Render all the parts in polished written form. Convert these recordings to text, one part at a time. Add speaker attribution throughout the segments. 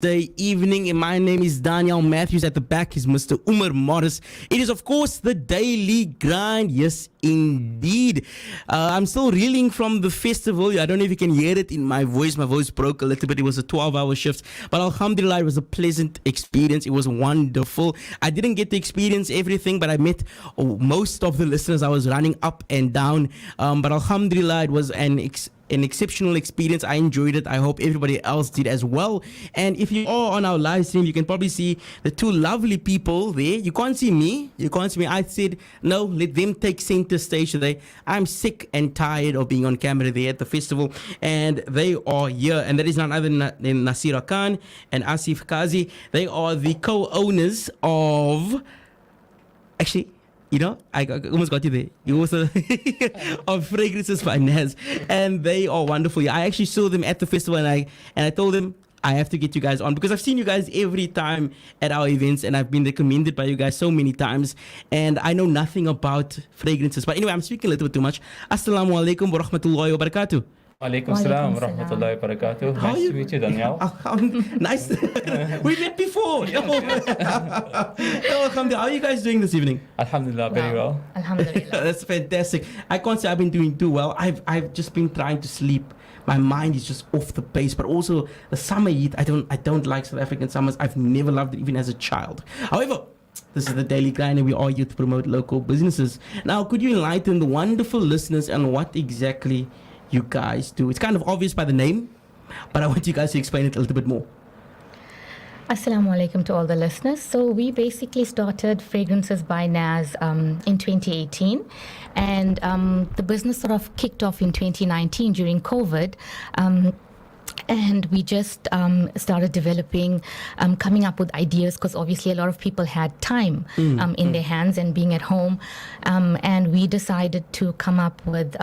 Speaker 1: Thursday evening. And my name is Daanyaal. Matthews at the back is Mr. Umar Morris. It is, of course, the daily grind. Yes, indeed. I'm still reeling from the festival. I don't know if you can hear it in my voice. My voice broke a little bit. It was a 12-hour shift. But alhamdulillah, it was a pleasant experience. It was wonderful. I didn't get to experience everything, but I met most of the listeners. I was running up and down. But alhamdulillah, it was an exceptional experience. I enjoyed it. I hope everybody else did as well. And if you are on our live stream, you can probably see the two lovely people there. You can't see me. I said, no, let them take center stage today. I'm sick and tired of being on camera there at the festival. And they are here. And that is none other than Nasira Khan and Asif Kazi. They are the co-owners of... Actually... You know, I almost got you there. You also of Fragrances by Naz, and they are wonderful. I actually saw them at the festival, and I told them I have to get you guys on because I've seen you guys every time at our events, and I've been recommended by you guys so many times, and I know nothing about fragrances. But anyway, I'm speaking a little bit too much. Assalamu alaikum wa rahmatullahi wa barakatuh.
Speaker 2: Alaikum salam wa rahmatullahi wa barakatuh. Nice to meet you, Daanyaal.
Speaker 1: Nice. We met before. How are you guys doing this evening?
Speaker 2: Alhamdulillah, very well.
Speaker 3: Alhamdulillah.
Speaker 1: That's fantastic. I can't say I've been doing too well. I've just been trying to sleep. My mind is just off the pace. But also the summer heat. I don't like South African summers. I've never loved it even as a child. However, this is the Daily Grind, and we are here to promote local businesses. Now, could you enlighten the wonderful listeners on what exactly you guys do? It's kind of obvious by the name, but I want you guys to explain it a little bit more.
Speaker 3: Assalamu alaikum to all the listeners. So we basically started Fragrances by Naz in 2018, and the business sort of kicked off in 2019 during COVID. And we just started developing, coming up with ideas, because obviously a lot of people had time in their hands and being at home. And we decided to come up with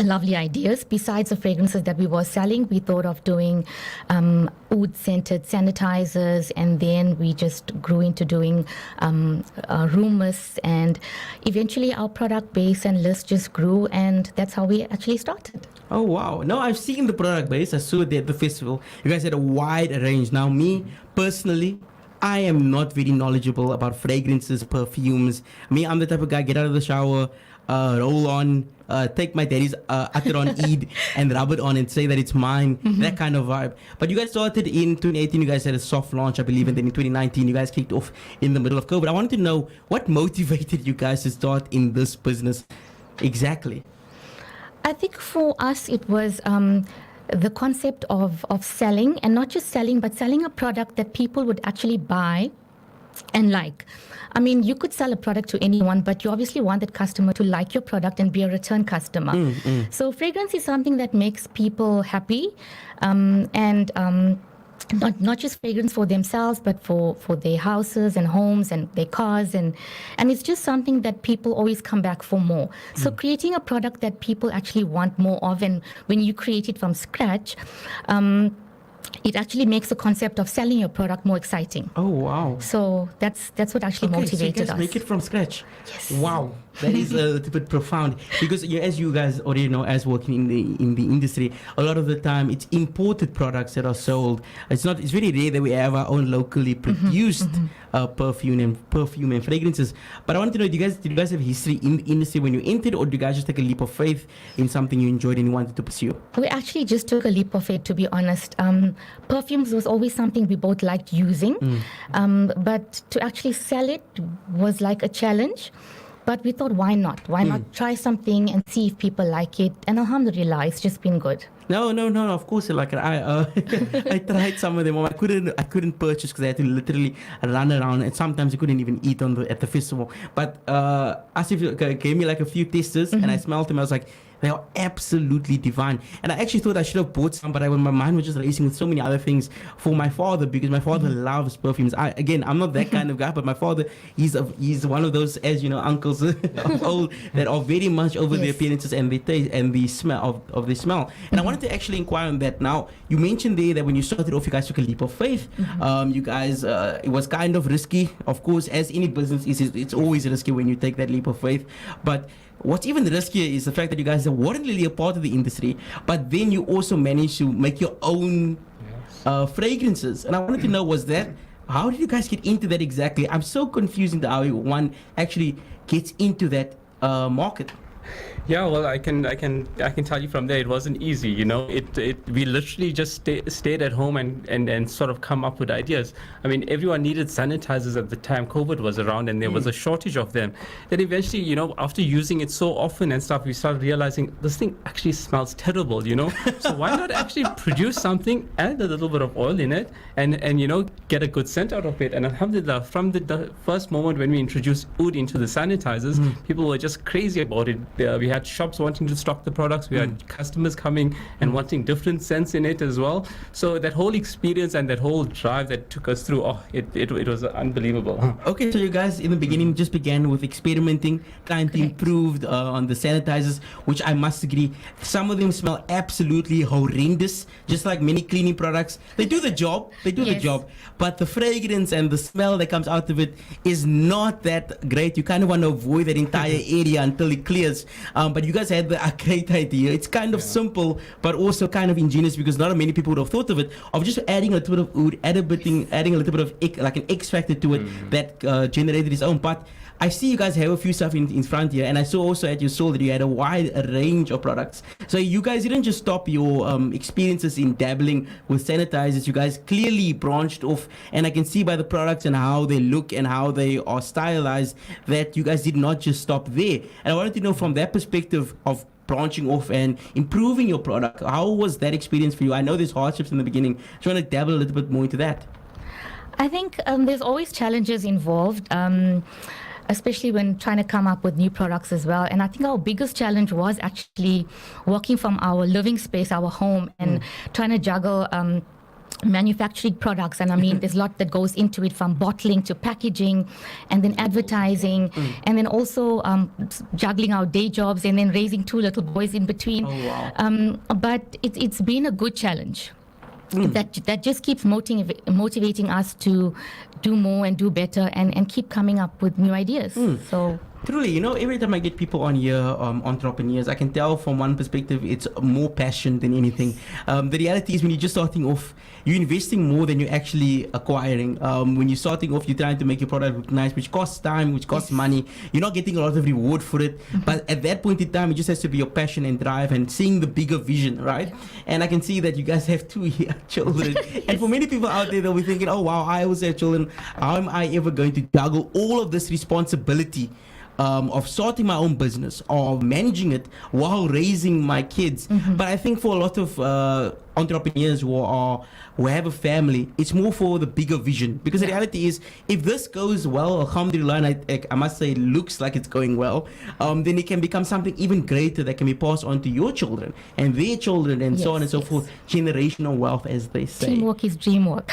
Speaker 3: lovely ideas. Besides the fragrances that we were selling, we thought of doing oud-scented sanitizers, and then we just grew into doing room mists, and eventually our product base and list just grew, and that's how we actually started.
Speaker 1: Oh, wow. No, I've seen the product base. I saw it at the festival. You guys had a wide range. Now, me, personally, I am not very knowledgeable about fragrances, perfumes. Me, I'm the type of guy, get out of the shower, roll on, take my daddy's attar on Eid and rub it on and say that it's mine, that kind of vibe. But you guys started in 2018, you guys had a soft launch, I believe, and then in 2019, you guys kicked off in the middle of COVID. I wanted to know what motivated you guys to start in this business exactly?
Speaker 3: I think for us, it was the concept of selling, and not just selling, but selling a product that people would actually buy and like. I mean, you could sell a product to anyone, but you obviously want that customer to like your product and be a return customer. So fragrance is something that makes people happy, and not just fragrance for themselves, but for their houses and homes and their cars, and it's just something that people always come back for more. So creating a product that people actually want more of, and when you create it from scratch, it actually makes the concept of selling your product more exciting.
Speaker 1: Oh, wow.
Speaker 3: So that's what actually motivated
Speaker 1: so you guys
Speaker 3: us.
Speaker 1: Make it from scratch.
Speaker 3: Yes.
Speaker 1: Wow. That is a little bit profound, because as you guys already know, as working in the industry, a lot of the time it's imported products that are sold. It's very rare that we have our own locally produced perfume and fragrances. But I want to know, did you guys have history in the industry when you entered, or did you guys just take a leap of faith in something you enjoyed and you wanted to pursue?
Speaker 3: We actually just took a leap of faith, to be honest. Perfumes was always something we both liked using, but to actually sell it was like a challenge. But we thought, why not? Why not try something and see if people like it? And alhamdulillah, it's just been good.
Speaker 1: No. Of course, like I tried some of them. I couldn't purchase because I had to literally run around, and sometimes I couldn't even eat at the festival. But Asif gave me like a few testers, and I smelled them. I was like, they are absolutely divine. And I actually thought I should have bought some, but my mind was just racing with so many other things for my father, because my father loves perfumes. I'm not that kind of guy, but my father, he's one of those, as you know, uncles of old that are very much over the appearances and the taste and the smell of the smell. And I wanted to actually inquire on that. Now, you mentioned there that when you started off, you guys took a leap of faith. You guys, it was kind of risky. Of course, as any business is, it's always risky when you take that leap of faith. But what's even riskier is the fact that you guys weren't really a part of the industry, but then you also managed to make your own fragrances. And I wanted to know, how did you guys get into that exactly? I'm so confused into how one actually gets into that market.
Speaker 2: Yeah, well, I can tell you from there, it wasn't easy. You know, we literally just stayed at home and sort of come up with ideas. I mean, everyone needed sanitizers at the time COVID was around, and there was a shortage of them. Then eventually, you know, after using it so often and stuff, we started realizing this thing actually smells terrible. You know, so why not actually produce something, add a little bit of oil in it, and you know, get a good scent out of it. And alhamdulillah, from the first moment when we introduced oud into the sanitizers, people were just crazy about it. We had shops wanting to stock the products. We had customers coming and wanting different scents in it as well. So that whole experience and that whole drive that took us through, it was unbelievable.
Speaker 1: Okay, so you guys in the beginning just began with experimenting, trying to improve on the sanitizers, which I must agree, some of them smell absolutely horrendous, just like many cleaning products. They do the job, the job, but the fragrance and the smell that comes out of it is not that great. You kind of want to avoid that entire area until it clears. But you guys had a great idea. It's kind of simple, but also kind of ingenious, because not many people would have thought of it, of just adding a little bit of oud, adding a little bit of like an X factor to it that generated its own. But I see you guys have a few stuff in front here, and I saw also at your stall that you had a wide range of products. So you guys didn't just stop your experiences in dabbling with sanitizers. You guys clearly branched off, and I can see by the products and how they look and how they are stylized that you guys did not just stop there. And I wanted to know, from that perspective of branching off and improving your product, how was that experience for you? I know there's hardships in the beginning. Just want to dabble a little bit more into that.
Speaker 3: I think there's always challenges involved, especially when trying to come up with new products as well. And I think our biggest challenge was actually working from our living space, our home, and trying to juggle manufacturing products. And I mean, there's a lot that goes into it, from bottling to packaging, and then advertising, and then also juggling our day jobs, and then raising 2 little boys in between.
Speaker 1: Oh, wow.
Speaker 3: But it's been a good challenge. That just keeps motivating us to do more and do better, and keep coming up with new ideas. So
Speaker 1: Truly, you know, every time I get people on here, entrepreneurs, I can tell from one perspective it's more passion than anything. The reality is, when you're just starting off, you're investing more than you're actually acquiring. When you're starting off, you're trying to make your product look nice, which costs time, which costs money. You're not getting a lot of reward for it. But at that point in time, it just has to be your passion and drive and seeing the bigger vision, right? And I can see that you guys have 2 children. And for many people out there, they'll be thinking, oh, wow, I also have children. How am I ever going to juggle all of this responsibility of starting my own business or managing it while raising my kids? But I think for a lot of entrepreneurs who have a family, it's more for the bigger vision, because the reality is, if this goes well, alhamdulillah, and I must say it looks like it's going well, then it can become something even greater that can be passed on to your children and their children, and so on and so forth. Generational wealth, as they say.
Speaker 3: Teamwork is dream work.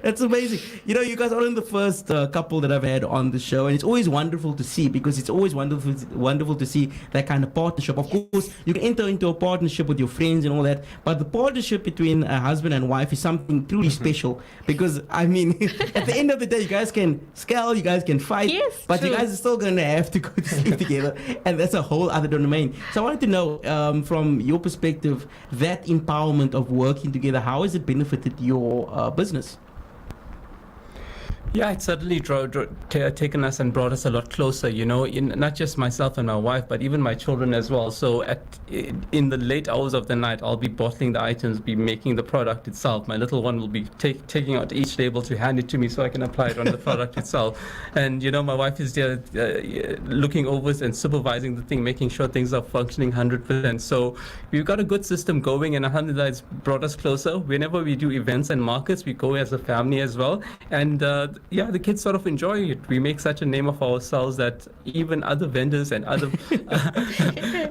Speaker 1: That's amazing. You know, you guys aren't the first couple that I've had on the show, and it's always wonderful to see, because it's always wonderful to see that kind of partnership. Of course, you can enter into a partnership with your friends and all that, but the partnership between a husband and wife is something truly special, because I mean, at the end of the day, you guys can scale, you guys can fight, but true, you guys are still going to have to go to sleep together, and that's a whole other domain. So I wanted to know, from your perspective, that empowerment of working together, how has it benefited your business?
Speaker 2: Yeah, it's certainly taken us and brought us a lot closer, you know, not just myself and my wife, but even my children as well. So in the late hours of the night, I'll be bottling the items, be making the product itself. My little one will be taking out each label to hand it to me so I can apply it on the product itself. And, you know, my wife is there looking over and supervising the thing, making sure things are functioning 100%. So we've got a good system going, and alhamdulillah, it's brought us closer. Whenever we do events and markets, we go as a family as well. And yeah, the kids sort of enjoy it. We make such a name of ourselves that even other vendors and other,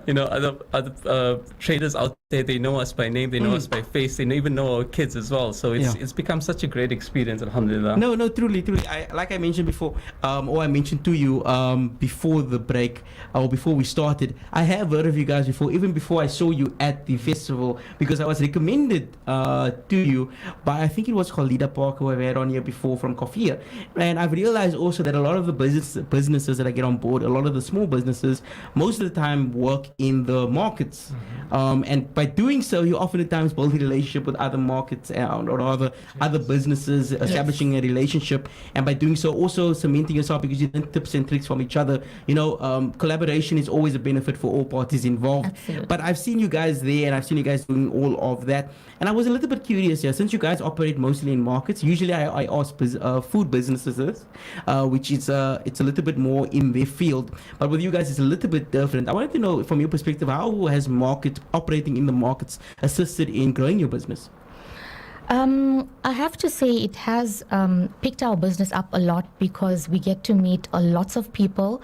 Speaker 2: you know, other traders out there, they know us by name, they know us by face, they even know our kids as well. So it's become such a great experience, alhamdulillah.
Speaker 1: No, truly. Like I mentioned before, or I mentioned to you before the break, or before we started, I have heard of you guys before, even before I saw you at the festival, because I was recommended to you by, I think it was Khalida Parker, who I've had on here before, from Coffee. And I've realized also that a lot of the businesses that I get on board, a lot of the small businesses, most of the time work in the markets. But by doing so, you oftentimes build a relationship with other markets or other businesses, establishing a relationship, and by doing so, also cementing yourself because you learn tips and tricks from each other. Collaboration is always a benefit for all parties involved.
Speaker 3: Absolutely.
Speaker 1: But I've seen you guys there, and I've seen you guys doing all of that. And I was a little bit curious here, since you guys operate mostly in markets. Usually, I ask food businesses this, which is it's a little bit more in their field. But with you guys, it's a little bit different. I wanted to know, from your perspective, how has operating in the markets assisted in growing your business?
Speaker 3: I have to say it has picked our business up a lot because we get to meet lots of people.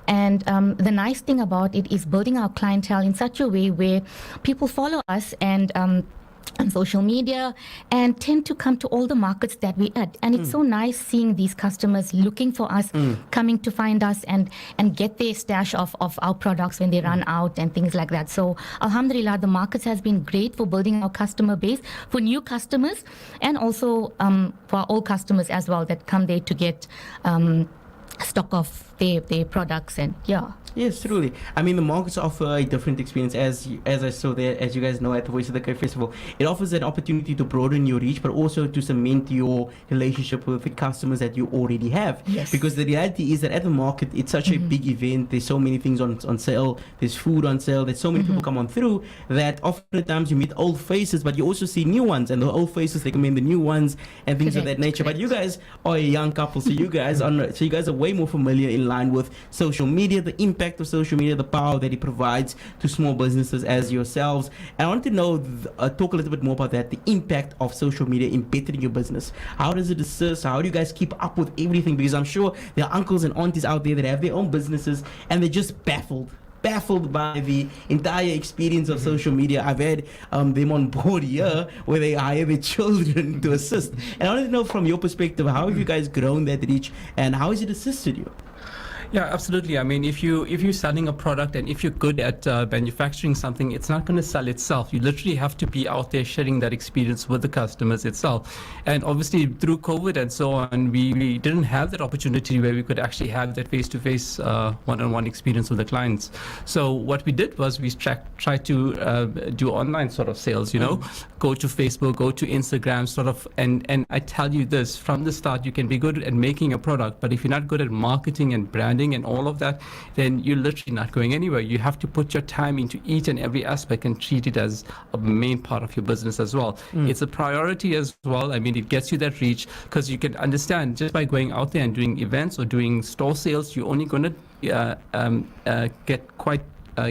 Speaker 3: And the nice thing about it is building our clientele in such a way where people follow us and on social media and tend to come to all the markets that we at. And it's so nice seeing these customers looking for us, coming to find us and get their stash of our products when they run out and things like that. So alhamdulillah, the markets has been great for building our customer base, for new customers, and also for our old customers as well that come there to get stock of their products. And yeah.
Speaker 1: Yes, truly. I mean, the markets offer a different experience, as I saw there, as you guys know, at the Voice of the Cape Festival. It offers an opportunity to broaden your reach, but also to cement your relationship with the customers that you already have.
Speaker 3: Yes.
Speaker 1: Because the reality is that at the market, it's such a big event. There's so many things on sale. There's food on sale. There's so many people come on through that oftentimes you meet old faces, but you also see new ones, and the old faces recommend the new ones and things of that nature. But you guys are a young couple, so you guys are way more familiar in line with social media, the impact of social media, the power that it provides to small businesses as yourselves. And I want to know, talk a little bit more about that, the impact of social media in bettering your business. How does it assist? How do you guys keep up with everything? Because I'm sure there are uncles and aunties out there that have their own businesses and they're just baffled by the entire experience of social media. I've had them on board here where they hire their children to assist. And I want to know, from your perspective, how have you guys grown that reach and how has it assisted you?
Speaker 2: Yeah, absolutely. I mean, if you're selling a product and if you're good at manufacturing something, it's not going to sell itself. You literally have to be out there sharing that experience with the customers itself. And obviously, through COVID and so on, we didn't have that opportunity where we could actually have that face-to-face, one-on-one experience with the clients. So what we did was we tried to do online sort of sales. Go to Facebook, go to Instagram, sort of. And I tell you this, from the start, you can be good at making a product, but if you're not good at marketing and branding and all of that, then you're literally not going anywhere. You have to put your time into each and every aspect and treat it as a main part of your business as well. It's a priority as well. I mean, it gets you that reach because you can understand just by going out there and doing events or doing store sales, you're only going to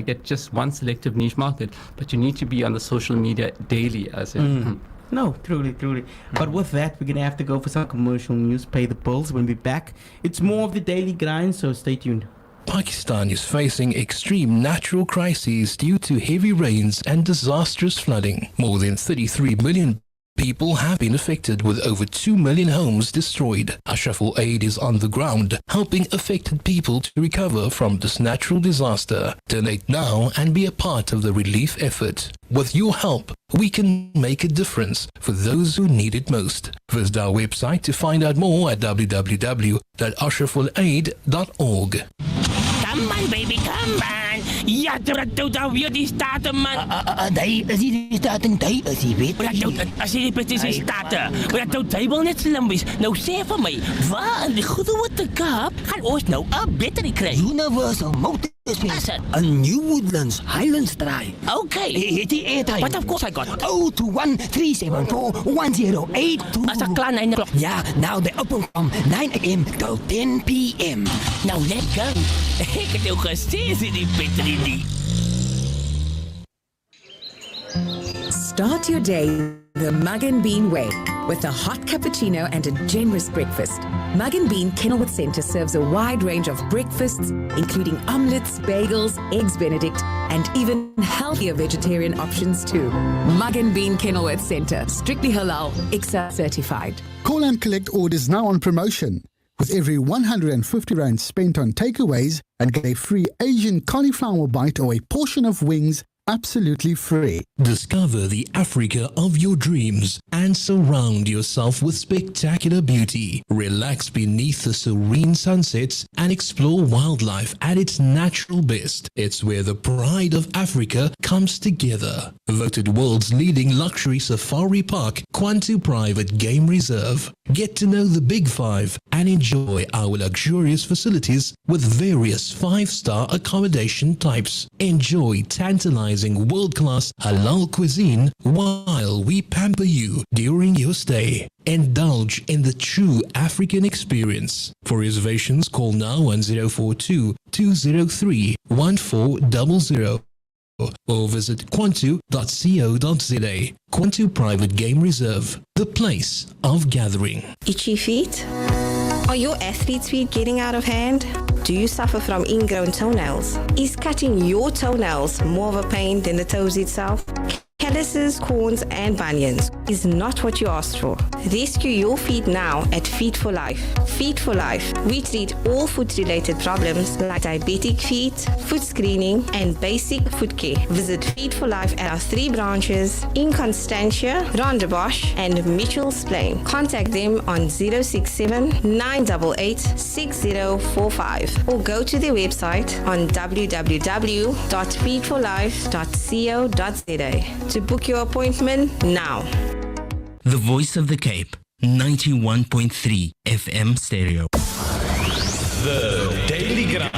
Speaker 2: get just one selective niche market, but you need to be on the social media daily as in.
Speaker 1: No, truly. But with that, we're going to have to go for some commercial news, pay the bills. When we're back, it's more of the daily grind, so stay tuned.
Speaker 4: Pakistan is facing extreme natural crises due to heavy rains and disastrous flooding. More than 33 million people have been affected, with over 2 million homes destroyed. Ashraful Aid is on the ground, helping affected people to recover from this natural disaster. Donate now and be a part of the relief effort. With your help, we can make a difference for those who need it most. Visit our website to find out more at www.ashrafulaid.org.
Speaker 5: Come on, baby, come on. Ja, dat daar weer die staten, man.
Speaker 6: Hij is hier die staten, hij is hier, weet je.
Speaker 5: As jy presies die staten. Maar dat jy wil net slim wees. Nou sê vir my, waar in die goeie wat te Kaap gaan ons nou 'n battery kry?
Speaker 6: Universal Motors. A New Woodlands Highlands Drive.
Speaker 5: Okay.
Speaker 6: Het jy airtime?
Speaker 5: But of course I got.
Speaker 6: 021-374-1082.
Speaker 5: As 'n klein 9 o'clock.
Speaker 6: Ja, now they open from 9 a.m. till 10 p.m.
Speaker 5: Nou let's go. Ek het jou gesê is die battery nie.
Speaker 7: Start your day the Mug and Bean way with a hot cappuccino and a generous breakfast. Mug and Bean Kenilworth Centre serves a wide range of breakfasts, including omelets, bagels, eggs Benedict, and even healthier vegetarian options too. Mug and Bean Kenilworth Centre, strictly halal, ICSA certified.
Speaker 8: Call and collect orders now on promotion. With every 150 rand spent on takeaways and get a free Asian cauliflower bite or a portion of wings absolutely free.
Speaker 4: Discover the Africa of your dreams and surround yourself with spectacular beauty. Relax beneath the serene sunsets and explore wildlife at its natural best. It's where the pride of Africa comes together. Voted world's leading luxury safari park, Kwantu Private Game Reserve. Get to know the Big Five and enjoy our luxurious facilities with various 5-star accommodation types. Enjoy tantalizing world-class halal cuisine while we pamper you during your stay. Indulge in the true African experience. For reservations, call now on 042 203 1400 or visit kwantu.co.za. Kwantu Private Game Reserve, the place of gathering.
Speaker 9: Itchy feet? Are your athlete's feet getting out of hand? Do you suffer from ingrown toenails? Is cutting your toenails more of a pain than the toes itself? Calluses, corns, and bunions is not what you asked for. Rescue your feet now at Feet for Life. Feet for Life. We treat all foot-related problems like diabetic feet, foot screening, and basic foot care. Visit Feet for Life at our 3 branches in Constantia, Rondebosch, and Mitchell's Plain. Contact them on 067 988 6045 or go to their website on www.feedforlife.co.za to book your appointment now.
Speaker 5: The Voice of the Cape, 91.3 FM stereo.
Speaker 10: The Daily Grind.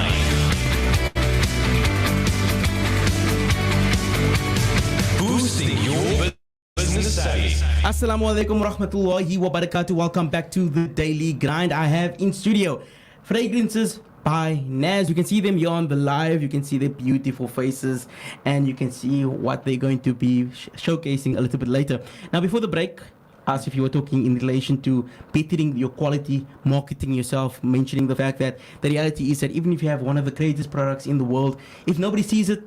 Speaker 10: Boosting your business savvy.
Speaker 1: Assalamu alaikum rahmatullahi wa barakatuh. Welcome back to the Daily Grind. I have in studio fragrances by Naz. You can see them here on the live. You can see their beautiful faces and you can see what they're going to be showcasing a little bit later. Now, before the break, as if you were talking in relation to bettering your quality, marketing yourself, mentioning the fact that the reality is that even if you have one of the greatest products in the world, if nobody sees it,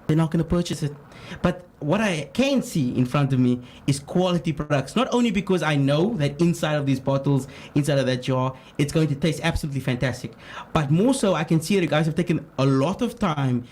Speaker 1: they're not going to purchase it. But what I can see in front of me is quality products. Not only because I know that inside of these bottles, inside of that jar, it's going to taste absolutely fantastic, but more so I can see that you guys have taken a lot of time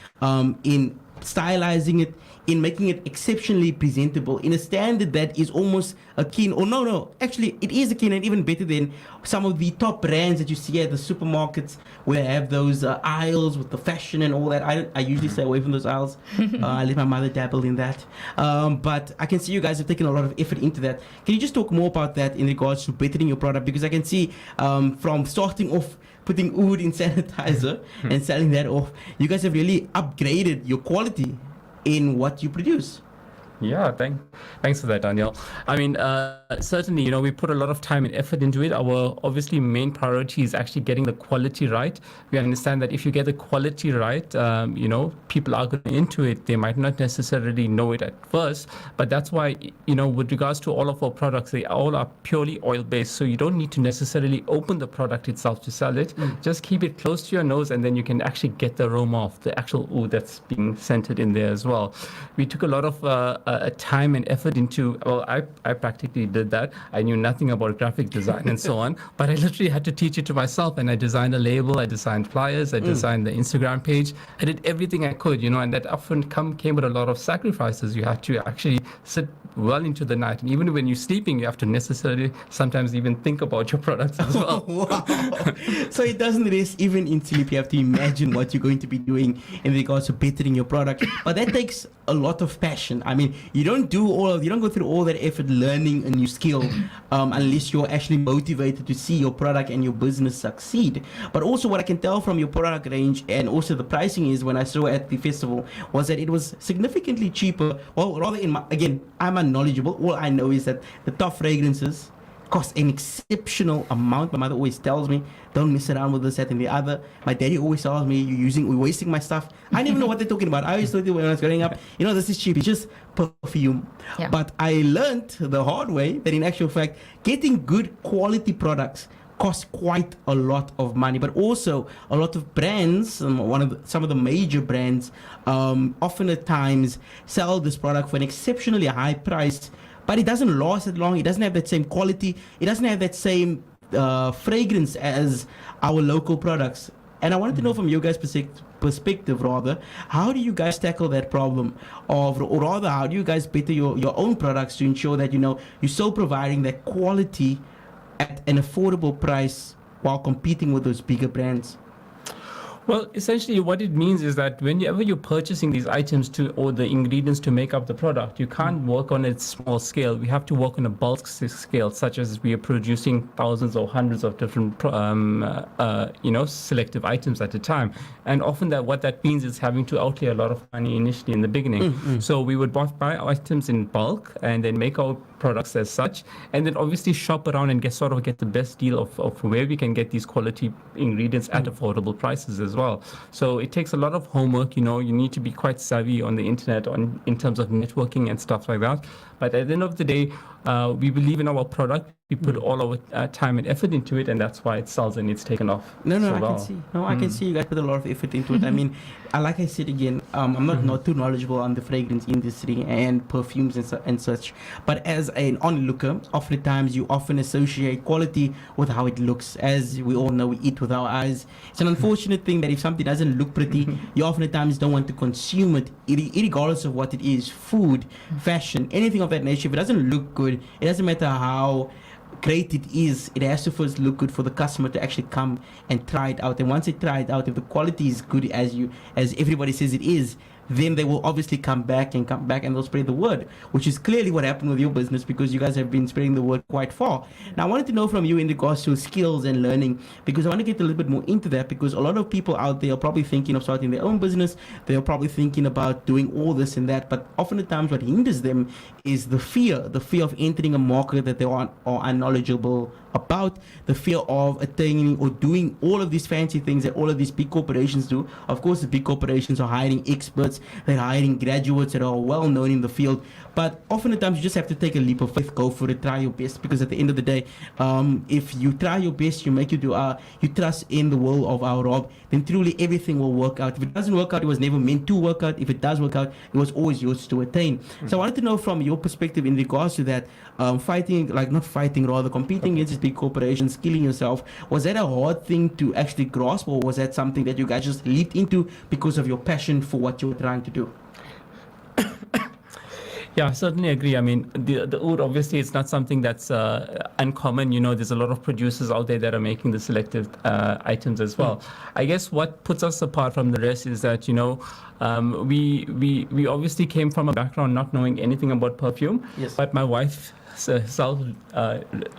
Speaker 1: in stylizing it, in making it exceptionally presentable in a standard that is almost akin, or no, actually it is akin and even better than some of the top brands that you see at the supermarkets where they have those aisles with the fashion and all that. I usually stay away from those aisles. I let my mother dabble in that. But I can see you guys have taken a lot of effort into that. Can you just talk more about that in regards to bettering your product? Because I can see from starting off putting oud in sanitizer and selling that off, you guys have really upgraded your quality in what you produce.
Speaker 2: Yeah, thanks for that, Daanyaal. I mean, certainly, we put a lot of time and effort into it. Our obviously main priority is actually getting the quality right. We understand that if you get the quality right, people are going into it. They might not necessarily know it at first, but that's why, with regards to all of our products, they all are purely oil-based. So you don't need to necessarily open the product itself to sell it. Just keep it close to your nose, and then you can actually get the aroma of the actual oud that's being scented in there as well. We took a lot of time and effort into, I practically did that. I knew nothing about graphic design and so on, but I literally had to teach it to myself, and I designed a label, I designed flyers, I designed the Instagram page. I did everything I could, and that often came with a lot of sacrifices. You had to actually sit well into the night, and even when you're sleeping, you have to necessarily sometimes even think about your products as well.
Speaker 1: Wow. So it doesn't rest even in sleep. You have to imagine what you're going to be doing in regards to bettering your product, but that takes a lot of passion. I mean, you don't go through all that effort learning a new skill unless you're actually motivated to see your product and your business succeed. But also what I can tell from your product range and also the pricing is, when I saw at the festival, was that it was significantly cheaper. Well, rather, I'm unknowledgeable. All I know is that the top fragrances cost an exceptional amount. My mother always tells me, don't mess around with this, that, and the other. My daddy always tells me, you're wasting my stuff. I didn't even know what they're talking about. I always thought when I was growing up, this is cheap. It's just perfume. Yeah. But I learned the hard way that in actual fact, getting good quality products costs quite a lot of money. But also a lot of brands, some of the major brands, often at times sell this product for an exceptionally high price, but it doesn't last that long. It doesn't have that same quality. It doesn't have that same fragrance as our local products. And I wanted to know from your guys' perspective, rather, how do you guys tackle that problem of, or rather, how do you guys better your own products to ensure that, you're still providing that quality at an affordable price while competing with those bigger brands?
Speaker 2: Well, essentially, what it means is that whenever you're purchasing these items or the ingredients to make up the product, you can't work on a small scale. We have to work on a bulk scale, such as we are producing thousands or hundreds of different, selective items at a time. And often what that means is having to outlay a lot of money initially in the beginning. So we would buy items in bulk and then make our products as such, and then obviously shop around and get the best deal of where we can get these quality ingredients at affordable prices as well. So it takes a lot of homework. You need to be quite savvy on the internet in terms of networking and stuff like that. But at the end of the day, we believe in our product. We put all our time and effort into it, and that's why it sells and it's taken off.
Speaker 1: I can see you guys put a lot of effort into it. I mean, like I said again, I'm not too knowledgeable on the fragrance industry and perfumes and such. But as an onlooker, oftentimes you often associate quality with how it looks. As we all know, we eat with our eyes. It's an unfortunate thing that if something doesn't look pretty, you oftentimes don't want to consume it, regardless of what it is, food, fashion, anything of that nature. If it doesn't look good, it doesn't matter how great it is, it has to first look good for the customer to actually come and try it out. And once they try it out, if the quality is good as everybody says it is, then they will obviously come back and they'll spread the word, which is clearly what happened with your business, because you guys have been spreading the word quite far. Now, I wanted to know from you in regards to skills and learning, because I want to get a little bit more into that, because a lot of people out there are probably thinking of starting their own business. They're probably thinking about doing all this and that, but often the times what hinders them is the fear of entering a market that they are unknowledgeable about, the fear of attaining or doing all of these fancy things that all of these big corporations do. Of course, the big corporations are hiring experts, they're hiring graduates that are well known in the field, but often at times you just have to take a leap of faith, go for it, try your best, because at the end of the day, if you try your best, you make you trust in the will of our Rob, then truly everything will work out. If it doesn't work out, it was never meant to work out. If it does work out, it was always yours to attain. So I wanted to know from your perspective in regards to that, competing against big corporations, killing yourself, was that a hard thing to actually grasp, or was that something that you guys just leaped into because of your passion for what you were trying to do?
Speaker 2: Yeah, I certainly agree. I mean, the oud, obviously, it's not something that's uncommon. There's a lot of producers out there that are making the selective items as well. I guess what puts us apart from the rest is that, we obviously came from a background not knowing anything about perfume.
Speaker 1: Yes.
Speaker 2: But my wife herself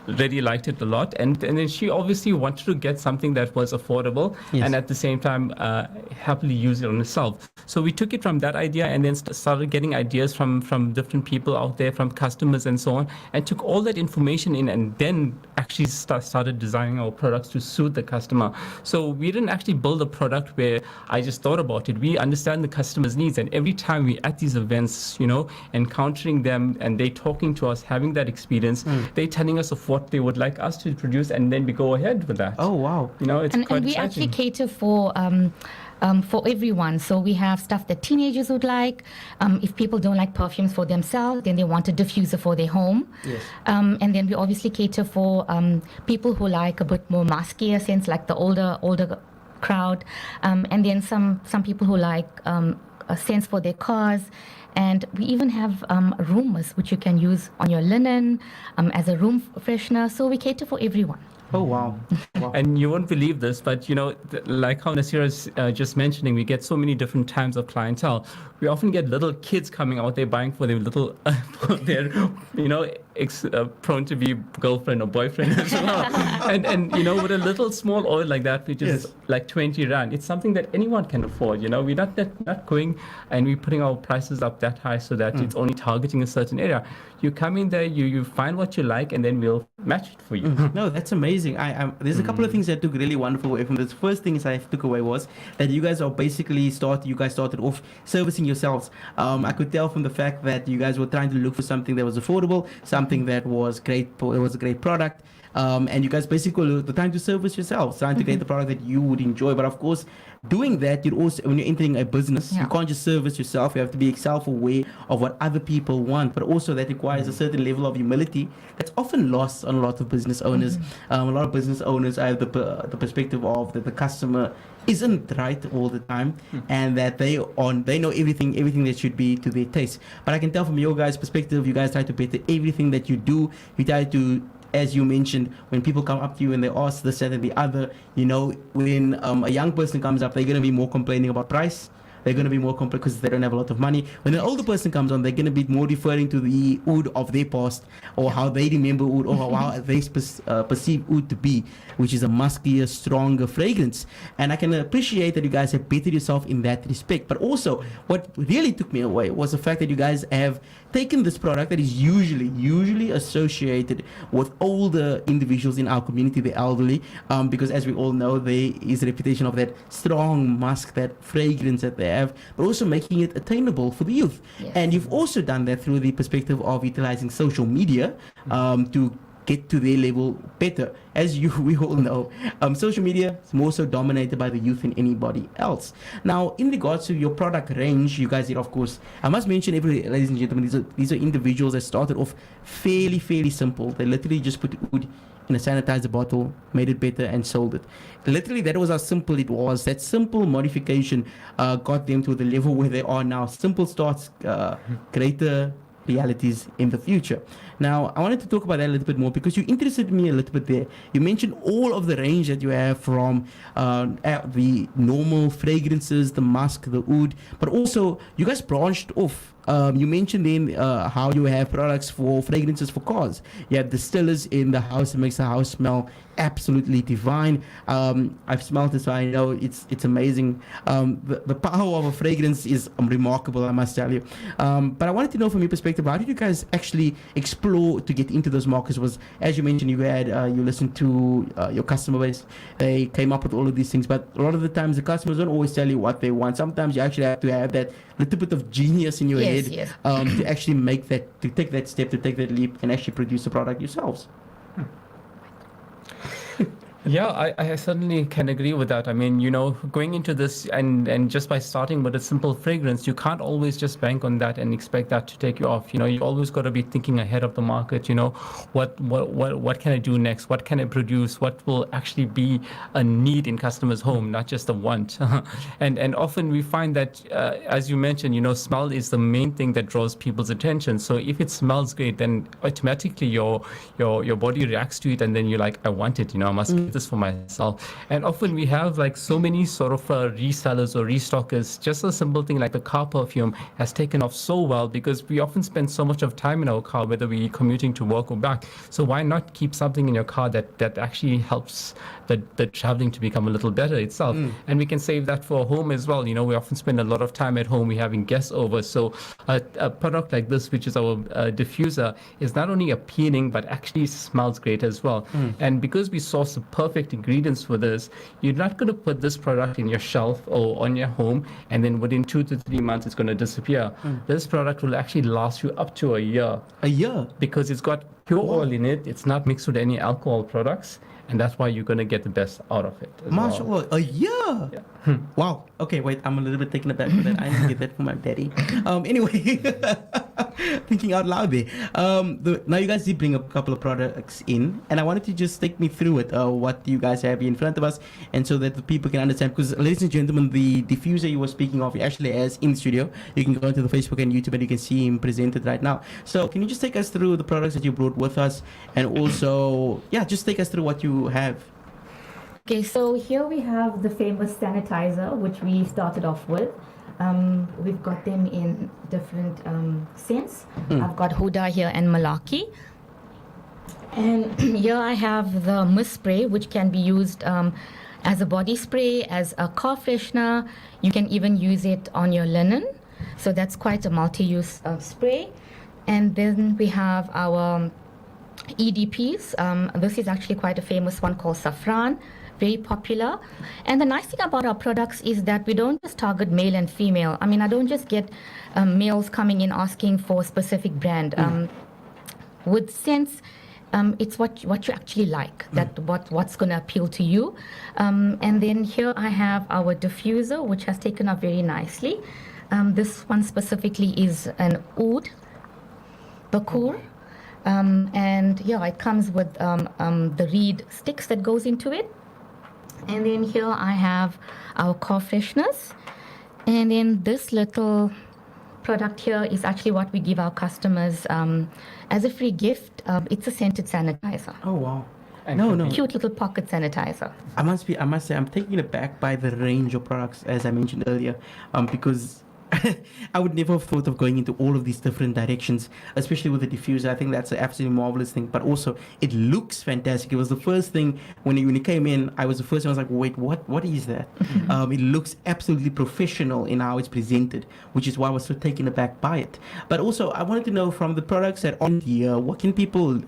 Speaker 2: really liked it a lot, and then she obviously wanted to get something that was affordable, and at the same time happily use it on herself. So we took it from that idea and then started getting ideas from different people out there, from customers and so on, and took all that information in, and then actually started designing our products to suit the customer. So we didn't actually build a product where I just thought about it. We understand the customer's needs, and every time we're at these events, encountering them and they talking to us, having that experience, they telling us of what they would like us to produce, and then we go ahead with that.
Speaker 1: Oh wow!
Speaker 2: It's
Speaker 3: and
Speaker 2: quite
Speaker 3: we
Speaker 2: exciting.
Speaker 3: actually cater for everyone. So we have stuff that teenagers would like. If people don't like perfumes for themselves, then they want a diffuser for their home.
Speaker 1: Yes.
Speaker 3: And then we obviously cater for people who like a bit more muskier scents, like the older crowd. And then some people who like a scents for their cars. And we even have room mist, which you can use on your linen as a room freshener. So we cater for everyone.
Speaker 1: Oh, wow.
Speaker 2: And you won't believe this, but, like how Nasira is just mentioning, we get so many different types of clientele. We often get little kids coming out there buying for their little, prone to be girlfriend or boyfriend as well. and with a little small oil like that, which is like 20 rand, it's something that anyone can afford. We're not going and we're putting our prices up that high so that it's only targeting a certain area. You come in there, you find what you like, and then we'll match it for you.
Speaker 1: No, that's amazing. There's a couple of things that I took really wonderful away from this. First thing I took away was that you guys are basically started off servicing yourselves. I could tell from the fact that you guys were trying to look for something that was affordable, something that was great. It was a great product. And you guys basically were trying to service yourselves, trying to create the product that you would enjoy. But of course, doing that, when you're entering a business, you can't just service yourself. You have to be self-aware of what other people want. But also that requires a certain level of humility that's often lost on a lot of business owners. A lot of business owners have the perspective of that the customer isn't right all the time, and that they know everything that should be to their taste. But I can tell from your guys' perspective, you guys try to better everything that you do. You try to, as you mentioned, when people come up to you and they ask this, that, and the other, when a young person comes up, they're going to be more complaining about price. They're going to be more complex because they don't have a lot of money. When an older person comes on, they're going to be more referring to the oud of their past, or how they remember oud, or how they perceive oud to be, which is a muskier, stronger fragrance. And I can appreciate that you guys have bettered yourself in that respect. But also, what really took me away was the fact that you guys have taken this product that is usually associated with older individuals in our community, the elderly, because as we all know, there is a reputation of that strong musk, that fragrance that they have, but also making it attainable for the youth.
Speaker 3: Yes.
Speaker 1: And you've also done that through the perspective of utilizing social media to get to their level better. As we all know, social media is more so dominated by the youth than anybody else. Now, in regards to your product range, you guys did, of course, I must mention, ladies and gentlemen, these are individuals that started off fairly simple. They literally just put oud in a sanitizer bottle, made it better, and sold it. Literally, that was how simple it was. That simple modification got them to the level where they are now. Simple starts, greater realities in the future. Now, I wanted to talk about that a little bit more because you interested me a little bit there. You mentioned all of the range that you have, from the normal fragrances, the musk, the oud, but also you guys branched off. You mentioned then how you have products for fragrances for cars. You have distillers in the house. It makes the house smell absolutely divine. I've smelled it, so I know it's amazing. The power of a fragrance is remarkable, I must tell you. But I wanted to know from your perspective, how did you guys actually explore to get into those markets? Was, as you mentioned, you listened to your customer base. They came up with all of these things, but a lot of the times the customers don't always tell you what they want. Sometimes you actually have to have that little bit of genius in your head to actually to take that step, to take that leap, and actually produce a product yourselves.
Speaker 2: Yeah, I certainly can agree with that. I mean, going into this and just by starting with a simple fragrance, you can't always just bank on that and expect that to take you off. You always got to be thinking ahead of the market. What can I do next? What can I produce? What will actually be a need in customers' home, not just a want? and often we find that, as you mentioned, smell is the main thing that draws people's attention. So if it smells great, then automatically your body reacts to it, and then you're like, I want it. I must get this for myself. And often we have so many sort of resellers or restockers. Just a simple thing like the car perfume has taken off so well because we often spend so much of time in our car, whether we're commuting to work or back. So why not keep something in your car that actually helps the traveling to become a little better itself? And we can save that for home as well. We often spend a lot of time at home. We're having guests over. So a product like this, which is our diffuser, is not only appealing but actually smells great as well. And because we source the perfect ingredients for this, you're not going to put this product in your shelf or on your home and then within 2 to 3 months it's going to disappear. This product will actually last you up to a year.
Speaker 1: A year?
Speaker 2: Because it's got pure oil in it. It's not mixed with any alcohol products. And that's why you're going to get the best out of it.
Speaker 1: MashaAllah, a year? Yeah. Wow. Okay, wait, I'm a little bit taken aback with that. I didn't get that from my daddy. Anyway, thinking out loud there. Now you guys did bring a couple of products in, and I wanted to just take me through it, what you guys have in front of us, and so that the people can understand. Because, ladies and gentlemen, the diffuser you were speaking of, he actually has in the studio. You can go to the Facebook and YouTube and you can see him presented right now. So can you just take us through the products that you brought with us, and also, just take us through what you have.
Speaker 3: Okay, so here we have the famous sanitizer, which we started off with. We've got them in different scents. I've got Huda here and Malaki. And here I have the mist spray, which can be used as a body spray, as a car freshener. You can even use it on your linen. So that's quite a multi-use spray. And then we have our EDPs. This is actually quite a famous one called Saffron. Very popular. And the nice thing about our products is that we don't just target male and female. I mean, I don't just get males coming in asking for a specific brand. With scents, it's what you actually like, that what's going to appeal to you. And then here I have our diffuser, which has taken up very nicely. This one specifically is an oud, bakur. And it comes with the reed sticks that goes into it. And then here I have our car freshness. And then this little product here is actually what we give our customers as a free gift. It's a scented sanitizer.
Speaker 1: Oh wow.
Speaker 2: And
Speaker 1: No.
Speaker 3: Cute little pocket sanitizer.
Speaker 1: I must say, I'm taken aback by the range of products, as I mentioned earlier, because I would never have thought of going into all of these different directions, especially with the diffuser. I think that's an absolutely marvelous thing, but also it looks fantastic. It was the first thing when it came in. I was like, wait, what is that? It looks absolutely professional in how it's presented, which is why I was so taken aback by it. But also, I wanted to know from the products that on here, what can people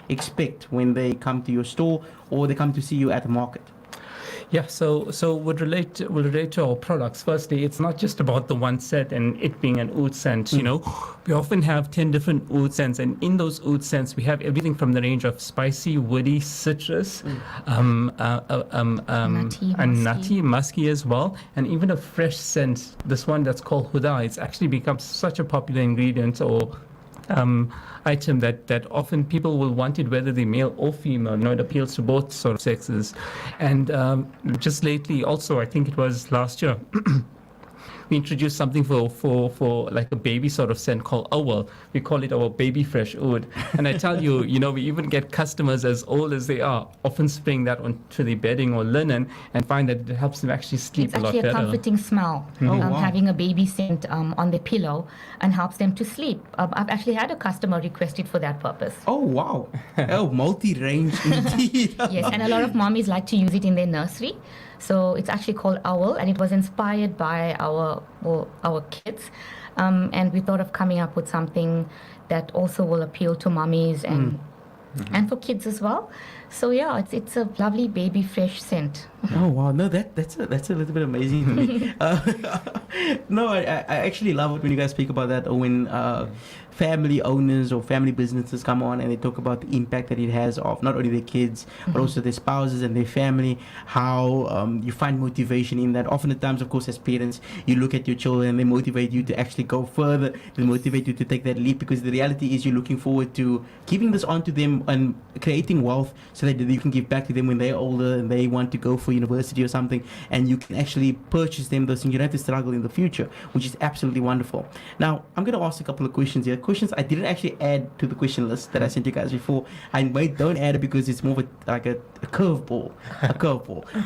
Speaker 1: expect when they come to your store or they come to see you at the market?
Speaker 2: Yeah, so would relate to our products. Firstly, it's not just about the one set and it being an oud scent. You know, we often have 10 different oud scents, and in those oud scents, we have everything from the range of spicy, woody, citrus, nutty, musky as well, and even a fresh scent. This one that's called huda. It's actually become such a popular ingredient or item that often people will want it, whether they're male or female. You know, it appeals to both sort of sexes. And just lately, also, I think it was last year, we introduced something for like a baby sort of scent called Owl. We call it our baby fresh oud. And I tell you, you know, we even get customers as old as they are often spraying that onto their bedding or linen and find that it helps them actually sleep
Speaker 3: It's
Speaker 2: a lot
Speaker 3: actually
Speaker 2: better.
Speaker 3: a comforting smell, having a baby scent on their pillow and helps them to sleep. I've actually had a customer request it for that purpose.
Speaker 1: Oh wow. Oh, multi-range indeed.
Speaker 3: Yes, and a lot of mommies like to use it in their nursery. So it's actually called Owl, and it was inspired by our kids. And we thought of coming up with something that also will appeal to mommies and for kids as well. So yeah, it's a lovely baby fresh scent.
Speaker 1: Oh wow, no, that's a little bit amazing to me. No, I actually love it when you guys speak about that, or when family owners or family businesses come on and they talk about the impact that it has of not only their kids but also their spouses and their family. How you find motivation in that. Often at times, of course, as parents, you look at your children and they motivate you to actually go further. They motivate you to take that leap, because the reality is you're looking forward to giving this on to them and creating wealth so that you can give back to them when they're older and they want to go for university or something, and you can actually purchase them those things. You don't have to struggle in the future, which is absolutely wonderful. Now, I'm going to ask a couple of questions here. Questions I didn't actually add to the question list that I sent you guys before. I don't add it because it's more of like a curveball,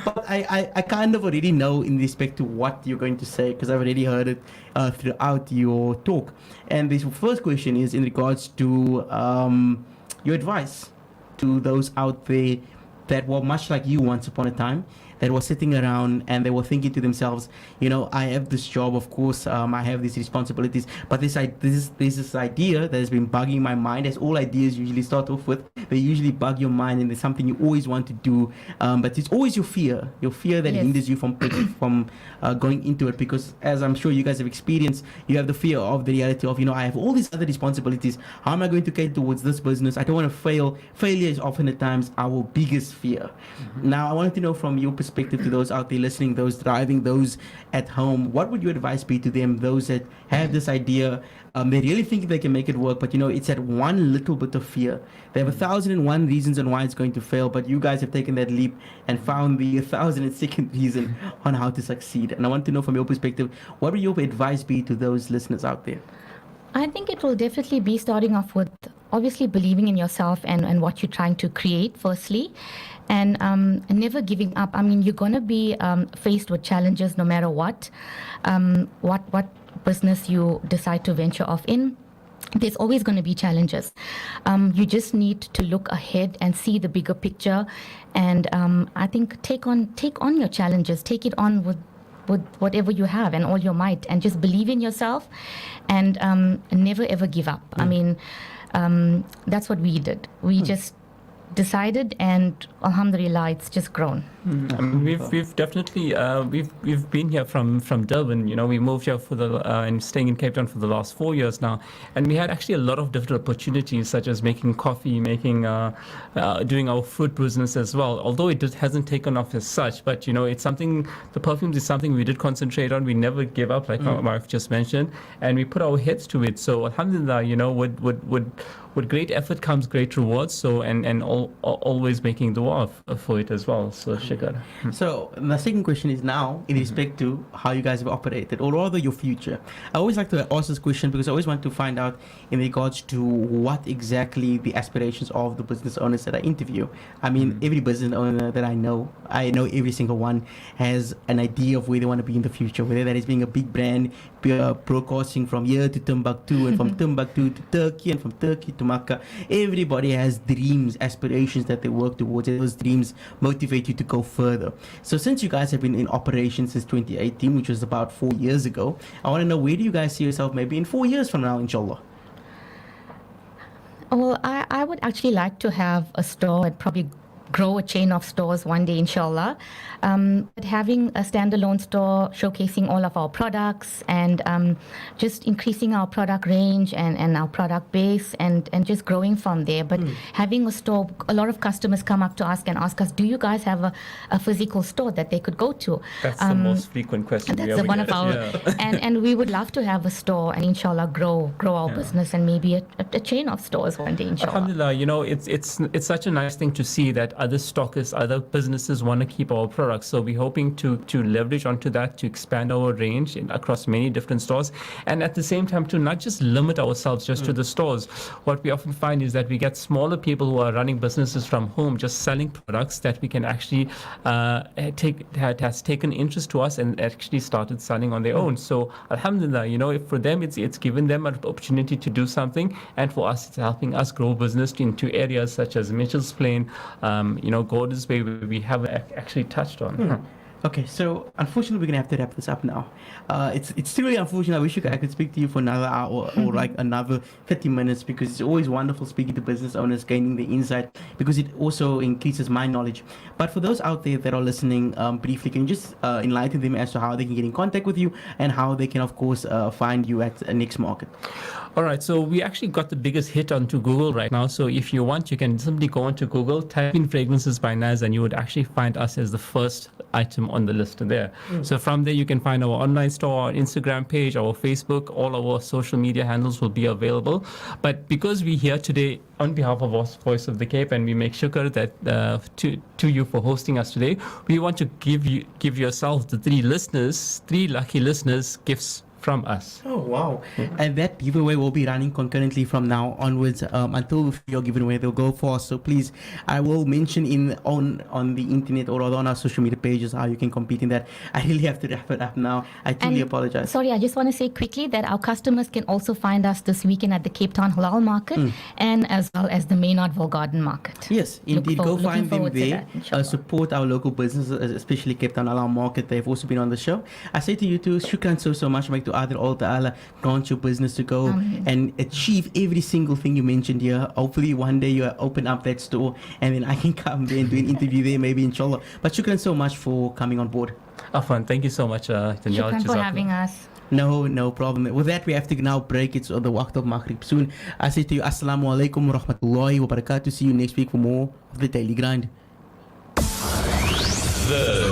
Speaker 1: But I kind of already know in respect to what you're going to say, because I've already heard it throughout your talk. And this first question is in regards to your advice to those out there that were much like you once upon a time, that were sitting around and they were thinking to themselves, you know, I have this job, of course, I have these responsibilities, but this idea that has been bugging my mind, as all ideas usually start off with. They usually bug your mind, and there's something you always want to do, but it's always your fear that hinders you from going into it, because as I'm sure you guys have experienced, you have the fear of the reality of, you know, I have all these other responsibilities. How am I going to cater towards this business? I don't want to fail. Failure is often at times our biggest fear. Now, I wanted to know from your perspective, to those out there listening, those driving, those at home, what would your advice be to them, those that have this idea, they really think they can make it work, but you know, it's that one little bit of fear. They have 1,001 reasons on why it's going to fail, but you guys have taken that leap and found the 1,002nd reason on how to succeed. And I want to know from your perspective, what would your advice be to those listeners out there?
Speaker 3: I think it will definitely be starting off with obviously believing in yourself and what you're trying to create, firstly, and never giving up. I mean, you're going to be faced with challenges no matter what business you decide to venture off in. There's always going to be challenges. You just need to look ahead and see the bigger picture, and I think take on your challenges, take it on with whatever you have and all your might, and just believe in yourself and never ever give up. I mean, that's what we did. We just decided, and alhamdulillah, it's just grown.
Speaker 2: I mean, we've definitely we've been here from Durban. You know, we moved here and staying in Cape Town for the last 4 years now, and we had actually a lot of different opportunities, such as making coffee, doing our fruit business as well. Although it hasn't taken off as such, but you know, it's something. The perfumes is something we did concentrate on. We never gave up, like my wife just mentioned, and we put our heads to it. So alhamdulillah, you know, with with great effort comes great rewards. So and always making dua for it as well. So shukr.
Speaker 1: So the second question is now in respect to how you guys have operated, or rather your future. I always like to ask this question because I always want to find out in regards to what exactly the aspirations of the business owners that I interview. I mean, every business owner that I know every single one has an idea of where they want to be in the future, whether that is being a big brand, broadcasting from here to Timbuktu, and from Timbuktu to Turkey, and from Turkey to Makkah. Everybody has dreams, aspirations that they work towards, and those dreams motivate you to go further. So since you guys have been in operation since 2018, which was about 4 years ago, I want to know, where do you guys see yourself maybe in 4 years from now, inshallah?
Speaker 3: Well, I would actually like to have a store and probably grow a chain of stores one day, inshallah. But having a standalone store showcasing all of our products and just increasing our product range and our product base and just growing from there. But having a store, a lot of customers come up to us and ask us, do you guys have a physical store that they could go to?
Speaker 2: That's the most frequent question.
Speaker 3: That's one of our, and we would love to have a store and inshallah grow our business and maybe a chain of stores one day, inshallah.
Speaker 2: Alhamdulillah, it's such a nice thing to see that other stockists, other businesses want to keep our products. So we're hoping to leverage onto that, to expand our range across many different stores, and at the same time to not just limit ourselves just to the stores. What we often find is that we get smaller people who are running businesses from home, just selling products that we can actually has taken interest to us and actually started selling on their own. So alhamdulillah, if for them it's given them an opportunity to do something, and for us it's helping us grow business into areas such as Mitchell's Plain, Gordon's Bay, where we haven't actually touched on.
Speaker 1: Okay, so unfortunately we're gonna have to wrap this up now. It's really unfortunate. I wish I could speak to you for another hour or like another 30 minutes, because it's always wonderful speaking to business owners, gaining the insight, because it also increases my knowledge. But for those out there that are listening, briefly, can you just enlighten them as to how they can get in contact with you and how they can, of course, find you at Next Market?
Speaker 2: All right, so we actually got the biggest hit onto Google right now. So if you want, you can simply go onto Google, type in Fragrances by Naz, and you would actually find us as the first item on the list there. So from there, you can find our online store, our Instagram page, our Facebook, all our social media handles will be available. But because we're here today on behalf of Voice of the Cape, and we make shukr that to you for hosting us today, we want to give yourself, the three lucky listeners, gifts from us.
Speaker 1: Oh wow. And that giveaway will be running concurrently from now onwards until your giveaway. They'll go for us. So please, I will mention on the internet or on our social media pages how you can compete in that. I really have to wrap it up now. I truly apologize.
Speaker 3: Sorry, I just want to say quickly that our customers can also find us this weekend at the Cape Town Halal Market and as well as the Maynardville Garden Market.
Speaker 1: Yes, indeed. Go find them there. Support our local businesses, especially Cape Town Halal Market. They've also been on the show. I say to you too, shukran so much. Make to Adil All Ta'ala grant your business to go and achieve every single thing you mentioned here. Hopefully one day you open up that store and then I can come there and do an interview there, maybe, inshallah. But shukran so much for coming on board.
Speaker 2: Afwan, thank you so much, Daanyaal.
Speaker 3: Shukran for having us.
Speaker 1: No problem. With that, we have to now break. It's the waqt of Maghrib soon. I say to you, Assalamu alaikum wa rahmatullahi wa barakatuh. See you next week for more of the Daily Grind.
Speaker 10: The